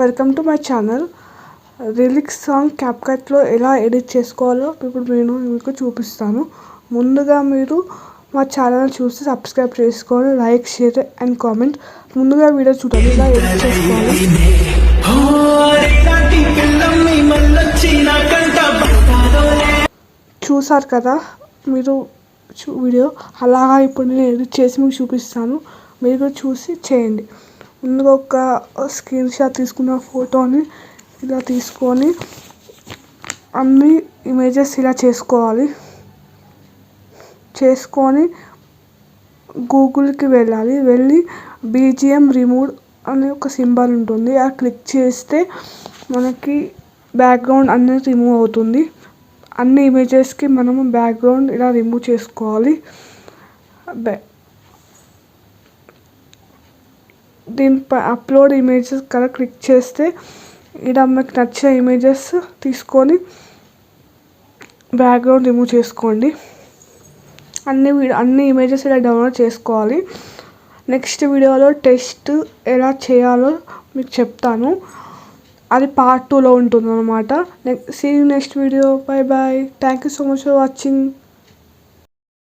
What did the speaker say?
Welcome to my channel. Lyrics song క్యాప్కట్లో ఎలా edit చేసుకోవాలో ఇప్పుడు నేను మీకు చూపిస్తాను. ముందుగా మీరు మా ఛానల్ చూసి సబ్స్క్రైబ్ చేసుకోవాలి, లైక్, షేర్ అండ్ కామెంట్. ముందుగా వీడియో చూడండి ఎలా ఎడిట్ చేసుకోవాలి. చూసారు కదా మీరు వీడియో, అలాగా ఇప్పుడు నేను ఎడిట్ చేసి మీకు చూపిస్తాను. మీరు కూడా చూసి చేయండి. ముందుగా ఒక స్క్రీన్ షాట్ తీసుకున్న ఫోటోని ఇలా తీసుకొని అన్ని ఇమేజెస్ ఇలా చేసుకొని గూగుల్కి వెళ్ళి BGM రిమూవ్ అనే ఒక సింబల్ ఉంటుంది. అది క్లిక్ చేస్తే మనకి బ్యాక్గ్రౌండ్ అనేది రిమూవ్ అవుతుంది. అన్ని ఇమేజెస్కి మనము బ్యాక్గ్రౌండ్ ఇలా రిమూవ్ చేసుకోవాలి. దీనిపై అప్లోడ్ ఇమేజెస్ కదా క్లిక్ చేస్తే ఇలా మీకు నచ్చిన ఇమేజెస్ తీసుకొని బ్యాక్గ్రౌండ్ రిమూవ్ చేసుకోండి. అన్ని ఇమేజెస్ ఇలా డౌన్లోడ్ చేసుకోవాలి. నెక్స్ట్ వీడియోలో టెస్ట్ ఎలా చేయాలో మీకు చెప్తాను. అది పార్ట్ 2లో ఉంటుంది అన్నమాట. See you next video. Bye bye. Thank you so much for watching.